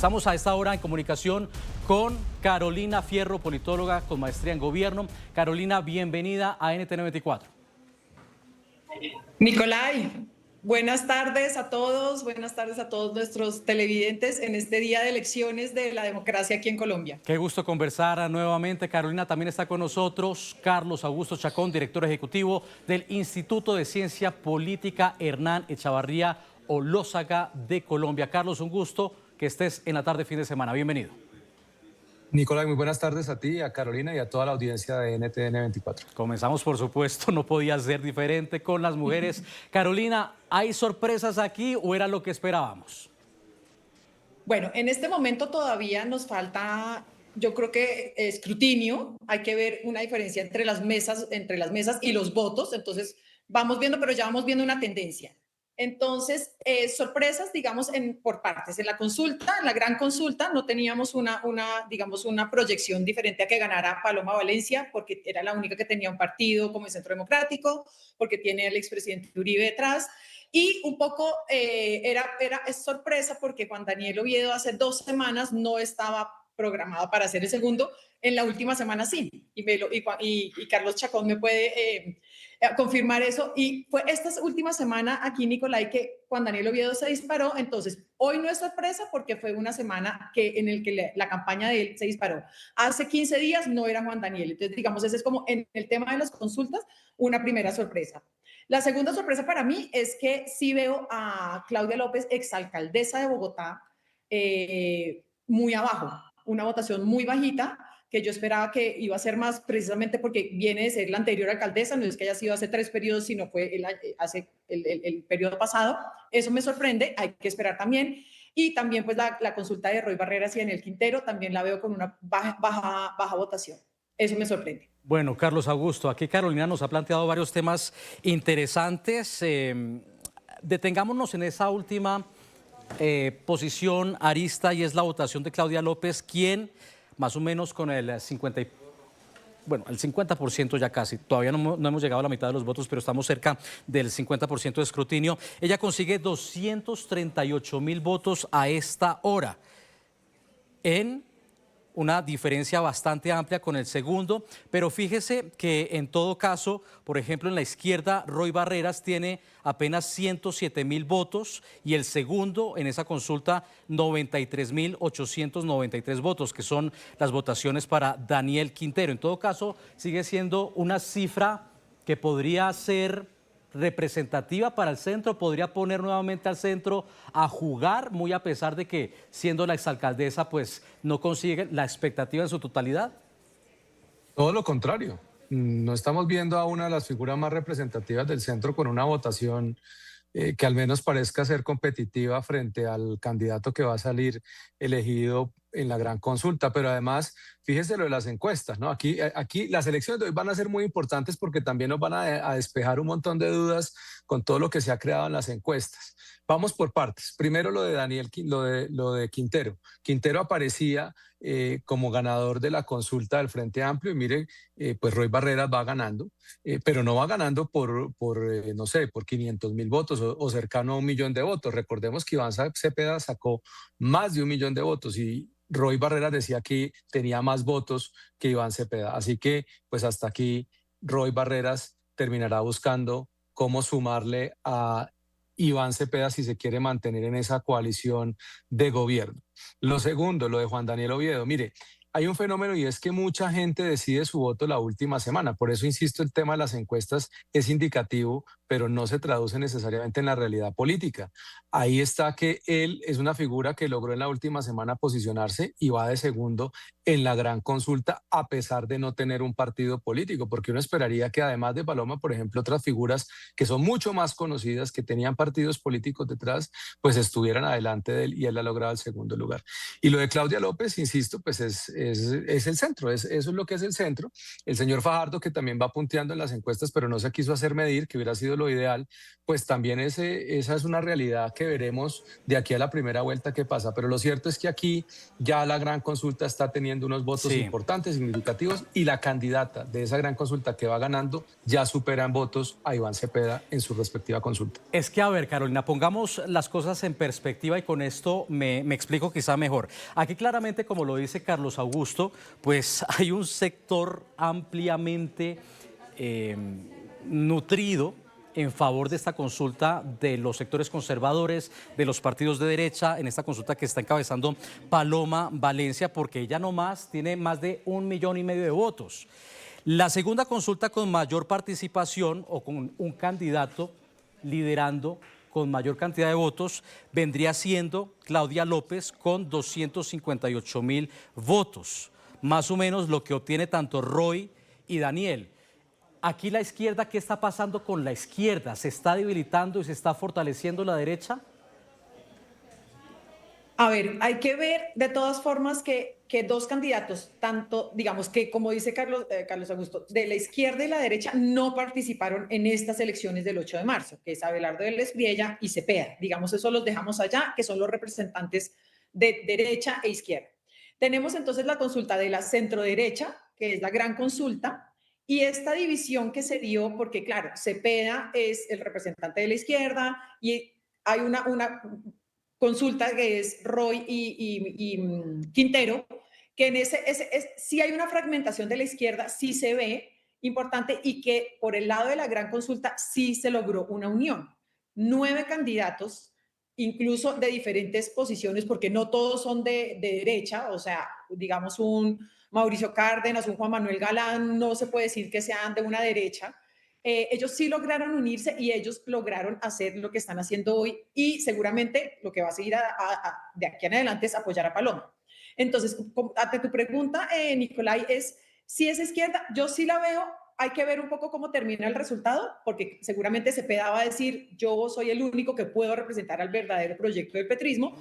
Estamos a esta hora en comunicación con Carolina Fierro, politóloga con maestría en gobierno. Carolina, bienvenida a NTN 24. Nicolai, buenas tardes a todos, buenas tardes a todos nuestros televidentes en este día de elecciones de la democracia aquí en Colombia. Qué gusto conversar nuevamente. Carolina, también está con nosotros Carlos Augusto Chacón, director ejecutivo del Instituto de Ciencia Política Hernán Echavarría Olózaga de Colombia. Carlos, un gusto que estés en la tarde fin de semana. Bienvenido. Nicolai, muy buenas tardes a ti, a Carolina y a toda la audiencia de NTN 24. Comenzamos, por supuesto, no podía ser diferente con las mujeres. Carolina, ¿hay sorpresas aquí o era lo que esperábamos? Bueno, en este momento todavía nos falta, yo creo que escrutinio. Hay que ver una diferencia entre las mesas y los votos. Entonces, vamos viendo, pero ya vamos viendo una tendencia. Entonces, sorpresas, digamos, por partes. En la consulta, en la gran consulta, no teníamos digamos, una proyección diferente a que ganara Paloma Valencia, porque era la única que tenía un partido como el Centro Democrático, porque tiene al expresidente Uribe detrás. Y un poco es sorpresa porque Juan Daniel Oviedo hace 2 semanas no estaba programado para ser el segundo, en la última semana sí, y Carlos Chacón me puede confirmar eso, y fue esta última semana aquí, Nicolai, que Juan Daniel Oviedo se disparó. Entonces hoy no es sorpresa porque fue una semana en el que la campaña de él se disparó. Hace 15 días no era Juan Daniel. Entonces, digamos, ese es como en el tema de las consultas una primera sorpresa. La segunda sorpresa para mí es que sí veo a Claudia López, exalcaldesa de Bogotá, muy abajo, una votación muy bajita, que yo esperaba que iba a ser más, precisamente porque viene de ser la anterior alcaldesa. No es que haya sido hace 3 periodos, sino fue el periodo pasado. Eso me sorprende, hay que esperar también. Y también pues la consulta de Roy Barreras y Daniel Quintero también la veo con una baja votación. Eso me sorprende. Bueno, Carlos Augusto, aquí Carolina nos ha planteado varios temas interesantes. Detengámonos en esa última posición arista, y es la votación de Claudia López, quien más o menos con el 50% ya casi, todavía no hemos llegado a la mitad de los votos, pero estamos cerca del 50% de escrutinio. Ella consigue 238.000 votos a esta hora, en una diferencia bastante amplia con el segundo, pero fíjese que en todo caso, por ejemplo, en la izquierda, Roy Barreras tiene apenas 107.000 votos y el segundo en esa consulta 93.893 votos, que son las votaciones para Daniel Quintero. En todo caso, sigue siendo una cifra que podría ser representativa para el centro, podría poner nuevamente al centro a jugar, muy a pesar de que siendo la exalcaldesa pues no consigue la expectativa en su totalidad. Todo lo contrario. No estamos viendo a una de las figuras más representativas del centro con una votación que al menos parezca ser competitiva frente al candidato que va a salir elegido en la gran consulta. Pero además, fíjese lo de las encuestas, ¿no? Aquí las elecciones de hoy van a ser muy importantes porque también nos van a despejar un montón de dudas con todo lo que se ha creado en las encuestas. Vamos por partes. Primero lo de lo de Quintero. Quintero aparecía como ganador de la consulta del Frente Amplio, y mire, pues Roy Barreras va ganando, pero no va ganando no sé, por 500.000 votos o cercano a 1.000.000 de votos. Recordemos que Iván Cepeda sacó más de 1.000.000 de votos y Roy Barreras decía que tenía más votos que Iván Cepeda. Así que, pues hasta aquí Roy Barreras terminará buscando cómo sumarle a Iván Cepeda si se quiere mantener en esa coalición de gobierno. Lo segundo, lo de Juan Daniel Oviedo. Mire, hay un fenómeno y es que mucha gente decide su voto la última semana. Por eso, insisto, el tema de las encuestas es indicativo, pero no se traduce necesariamente en la realidad política. Ahí está que él es una figura que logró en la última semana posicionarse y va de segundo en la gran consulta, a pesar de no tener un partido político, porque uno esperaría que además de Paloma, por ejemplo, otras figuras que son mucho más conocidas, que tenían partidos políticos detrás, pues estuvieran adelante de él, y él ha logrado el segundo lugar. Y lo de Claudia López, insisto, pues es es el centro, eso es lo que es el centro. El señor Fajardo, que también va punteando en las encuestas, pero no se quiso hacer medir, que hubiera sido lo ideal, pues también esa es una realidad que veremos de aquí a la primera vuelta qué pasa. Pero lo cierto es que aquí ya la gran consulta está teniendo unos votos Sí. importantes, significativos, y la candidata de esa gran consulta que va ganando ya supera en votos a Iván Cepeda en su respectiva consulta. Es que, a ver, Carolina, pongamos las cosas en perspectiva y con esto me explico quizá mejor. Aquí claramente, como lo dice Carlos Augusto, pues hay un sector ampliamente nutrido en favor de esta consulta de los sectores conservadores, de los partidos de derecha, en esta consulta que está encabezando Paloma Valencia, porque ella nomás tiene más de 1,5 millones de votos. La segunda consulta con mayor participación o con un candidato liderando con mayor cantidad de votos vendría siendo Claudia López con 258.000 votos, más o menos lo que obtiene tanto Roy y Daniel. Aquí la izquierda, ¿qué está pasando con la izquierda? ¿Se está debilitando y se está fortaleciendo la derecha? A ver, hay que ver de todas formas que dos candidatos, tanto, digamos que como dice Carlos Augusto, de la izquierda y la derecha, no participaron en estas elecciones del 8 de marzo, que es Abelardo del Espriella y Cepeda. Digamos, eso los dejamos allá, que son los representantes de derecha e izquierda. Tenemos entonces la consulta de la centroderecha, que es la gran consulta, y esta división que se dio, porque claro, Cepeda es el representante de la izquierda y hay una consulta que es Roy y Quintero, que en sí hay una fragmentación de la izquierda, sí se ve importante y que por el lado de la gran consulta sí se logró una unión. 9 candidatos, incluso de diferentes posiciones, porque no todos son de derecha, o sea, digamos un Mauricio Cárdenas, un Juan Manuel Galán, no se puede decir que sean de una derecha, ellos sí lograron unirse y ellos lograron hacer lo que están haciendo hoy y seguramente lo que va a seguir de aquí en adelante es apoyar a Paloma. Entonces, ante tu pregunta, Nicolai, es si es izquierda, yo sí la veo, hay que ver un poco cómo termina el resultado, porque seguramente Cepeda va a decir, yo soy el único que puedo representar al verdadero proyecto del petrismo,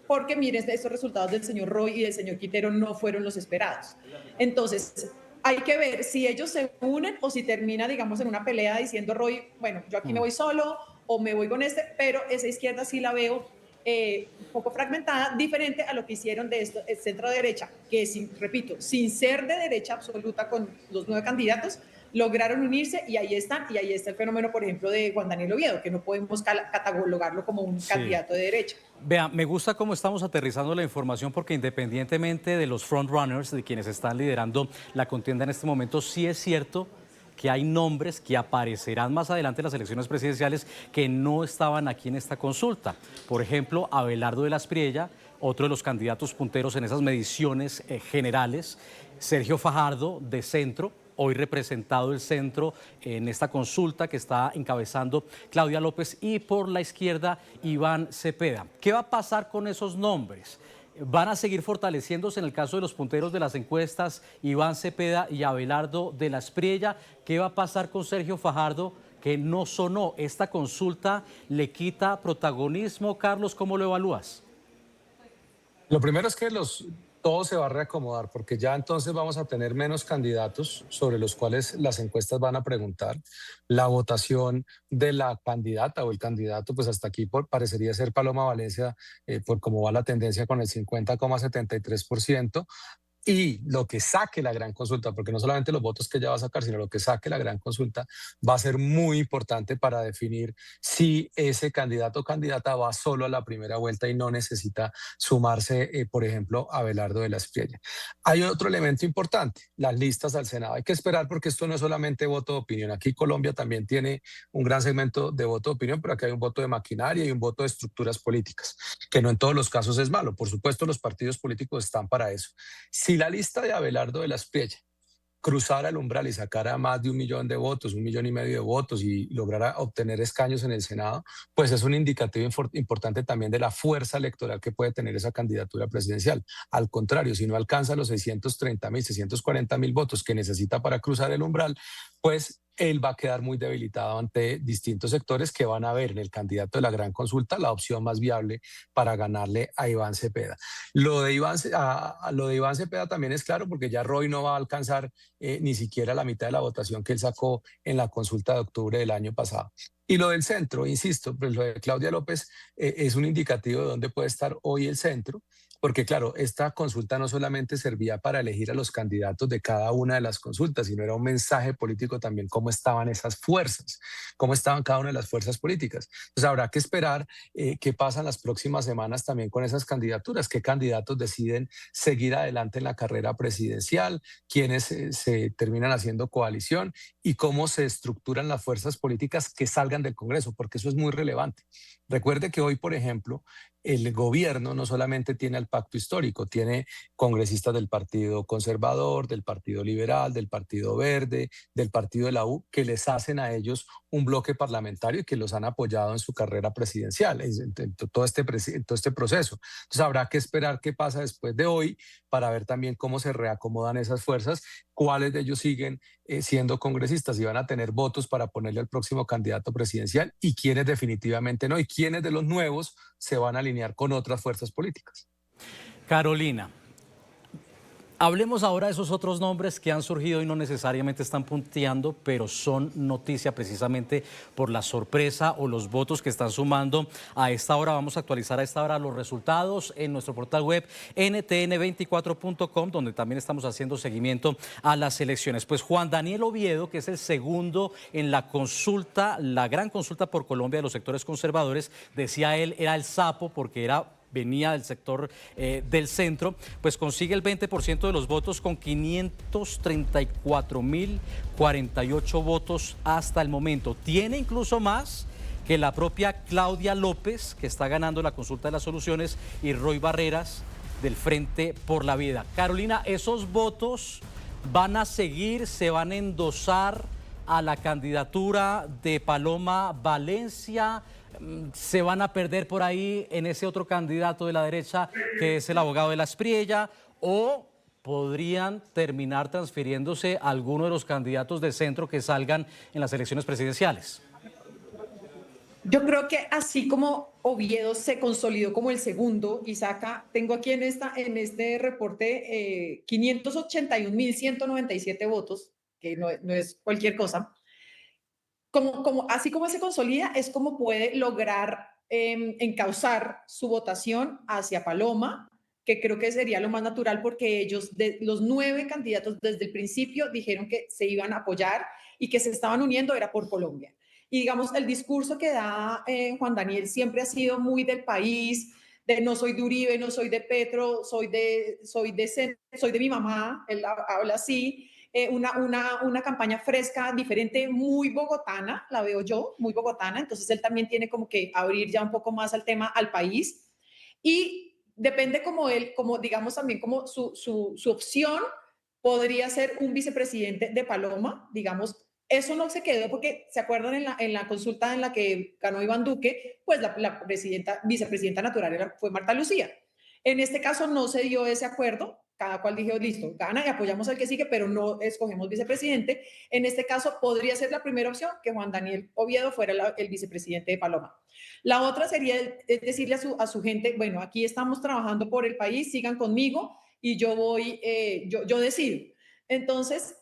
porque miren, estos resultados del señor Roy y del señor Quintero no fueron los esperados. Entonces, hay que ver si ellos se unen o si termina, digamos, en una pelea diciendo Roy, bueno, yo aquí me voy solo o me voy con este, pero esa izquierda sí la veo un poco fragmentada, diferente a lo que hicieron de esto, el centro derecha, que repito, sin ser de derecha absoluta con los 9 candidatos, lograron unirse y ahí están, y ahí está el fenómeno, por ejemplo, de Juan Daniel Oviedo, que no podemos catalogarlo como un candidato de derecha. Vea, me gusta cómo estamos aterrizando la información porque independientemente de los frontrunners, de quienes están liderando la contienda en este momento, sí es cierto que hay nombres que aparecerán más adelante en las elecciones presidenciales que no estaban aquí en esta consulta. Por ejemplo, Abelardo de la Espriella, otro de los candidatos punteros en esas mediciones generales, Sergio Fajardo de Centro, hoy representado el centro en esta consulta que está encabezando Claudia López, y por la izquierda Iván Cepeda. ¿Qué va a pasar con esos nombres? ¿Van a seguir fortaleciéndose en el caso de los punteros de las encuestas, Iván Cepeda y Abelardo de la Espriella? ¿Qué va a pasar con Sergio Fajardo, que no sonó? ¿Esta consulta le quita protagonismo? Carlos, ¿cómo lo evalúas? Lo primero es que todo se va a reacomodar porque ya entonces vamos a tener menos candidatos sobre los cuales las encuestas van a preguntar. La votación de la candidata o el candidato, pues hasta aquí parecería ser Paloma Valencia, por cómo va la tendencia con el 50,73%. Y lo que saque la gran consulta, porque no solamente los votos que ella va a sacar, sino lo que saque la gran consulta, va a ser muy importante para definir si ese candidato o candidata va solo a la primera vuelta y no necesita sumarse, por ejemplo, a Abelardo de la Espriella. Hay otro elemento importante, las listas al Senado. Hay que esperar porque esto no es solamente voto de opinión. Aquí Colombia también tiene un gran segmento de voto de opinión, pero aquí hay un voto de maquinaria y un voto de estructuras políticas, que no en todos los casos es malo. Por supuesto, los partidos políticos están para eso. Si la lista de Abelardo de la Espriella cruzara el umbral y sacara más de 1 millón de votos, 1,5 millones de votos y lograra obtener escaños en el Senado, pues es un indicativo importante también de la fuerza electoral que puede tener esa candidatura presidencial. Al contrario, si no alcanza los 630.000, 640.000 votos que necesita para cruzar el umbral, pues él va a quedar muy debilitado ante distintos sectores que van a ver en el candidato de la gran consulta la opción más viable para ganarle a Iván Cepeda. Lo de Iván Cepeda también es claro porque ya Roy no va a alcanzar ni siquiera la mitad de la votación que él sacó en la consulta de octubre del año pasado. Y lo del centro, insisto, pues lo de Claudia López es un indicativo de dónde puede estar hoy el centro, porque claro, esta consulta no solamente servía para elegir a los candidatos de cada una de las consultas, sino era un mensaje político también cómo estaban esas fuerzas, cómo estaban cada una de las fuerzas políticas. Entonces habrá que esperar qué pasa en las próximas semanas también con esas candidaturas, qué candidatos deciden seguir adelante en la carrera presidencial, quiénes se terminan haciendo coalición y cómo se estructuran las fuerzas políticas que salgan del Congreso, porque eso es muy relevante. Recuerde que hoy, por ejemplo, el gobierno no solamente tiene el pacto histórico, tiene congresistas del Partido Conservador, del Partido Liberal, del Partido Verde, del Partido de la U, que les hacen a ellos un bloque parlamentario y que los han apoyado en su carrera presidencial, en todo este proceso. Entonces habrá que esperar qué pasa después de hoy para ver también cómo se reacomodan esas fuerzas, cuáles de ellos siguen siendo congresistas y van a tener votos para ponerle al próximo candidato presidencial y quiénes definitivamente no, y quiénes de los nuevos se van a alinear con otras fuerzas políticas. Carolina, hablemos ahora de esos otros nombres que han surgido y no necesariamente están punteando, pero son noticia precisamente por la sorpresa o los votos que están sumando a esta hora. Vamos a actualizar a esta hora los resultados en nuestro portal web ntn24.com, donde también estamos haciendo seguimiento a las elecciones. Pues Juan Daniel Oviedo, que es el segundo en la consulta, la gran consulta por Colombia de los sectores conservadores, decía él, era el sapo porque venía del sector del centro, pues consigue el 20% de los votos con 534.048 votos hasta el momento. Tiene incluso más que la propia Claudia López, que está ganando la consulta de las soluciones, y Roy Barreras del Frente por la Vida. Carolina, ¿esos votos van a seguir, se van a endosar a la candidatura de Paloma Valencia? ¿Se van a perder por ahí en ese otro candidato de la derecha que es el abogado de la Espriella? ¿O podrían terminar transfiriéndose a alguno de los candidatos de centro que salgan en las elecciones presidenciales? Yo creo que así como Oviedo se consolidó como el segundo y tengo aquí en este reporte 581.197 votos, que no es cualquier cosa. Así como se consolida, es como puede lograr encauzar su votación hacia Paloma, que creo que sería lo más natural porque ellos, los 9 candidatos desde el principio, dijeron que se iban a apoyar y que se estaban uniendo era por Colombia. Y digamos, el discurso que da Juan Daniel siempre ha sido muy del país, de no soy de Uribe, no soy de Petro, soy de mi mamá, él habla así. Una campaña fresca, diferente, muy bogotana, la veo yo, muy bogotana, entonces él también tiene como que abrir ya un poco más al tema, al país, y depende como digamos también como su opción podría ser un vicepresidente de Paloma, digamos, eso no se quedó porque, ¿se acuerdan en la consulta en la que ganó Iván Duque? Pues la vicepresidenta natural fue Marta Lucía. En este caso no se dio ese acuerdo, cada cual dijo, listo, gana y apoyamos al que sigue, pero no escogemos vicepresidente. En este caso podría ser la primera opción que Juan Daniel Oviedo fuera el vicepresidente de Paloma. La otra sería decirle a su gente, bueno, aquí estamos trabajando por el país, sigan conmigo y yo decido. Entonces,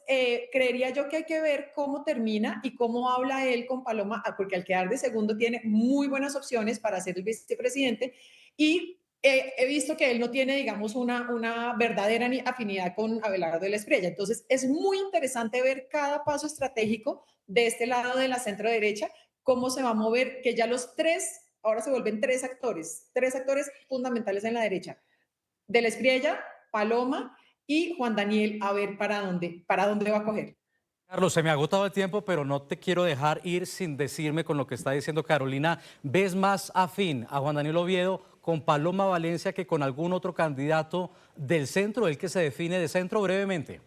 creería yo que hay que ver cómo termina y cómo habla él con Paloma, porque al quedar de segundo tiene muy buenas opciones para ser el vicepresidente y he visto que él no tiene, digamos, una verdadera afinidad con Abelardo de la Espriella. Entonces, es muy interesante ver cada paso estratégico de este lado de la centro derecha, cómo se va a mover, que ya los tres, ahora se vuelven tres actores fundamentales en la derecha, de la Espriella, Paloma y Juan Daniel, a ver para dónde va a coger. Carlos, se me ha agotado el tiempo, pero no te quiero dejar ir sin decirme con lo que está diciendo Carolina. ¿Ves más afín a Juan Daniel Oviedo con Paloma Valencia que con algún otro candidato del centro, el que se define de centro brevemente?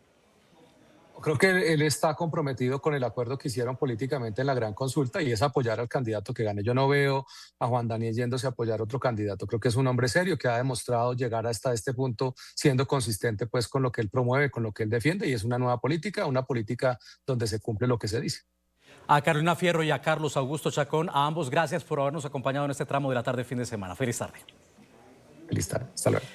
Creo que él está comprometido con el acuerdo que hicieron políticamente en la gran consulta y es apoyar al candidato que gane. Yo no veo a Juan Daniel yéndose a apoyar a otro candidato. Creo que es un hombre serio que ha demostrado llegar hasta este punto siendo consistente pues con lo que él promueve, con lo que él defiende y es una nueva política, una política donde se cumple lo que se dice. A Carolina Fierro y a Carlos Augusto Chacón, a ambos gracias por habernos acompañado en este tramo de la tarde fin de semana. Feliz tarde. Feliz tarde. Hasta luego.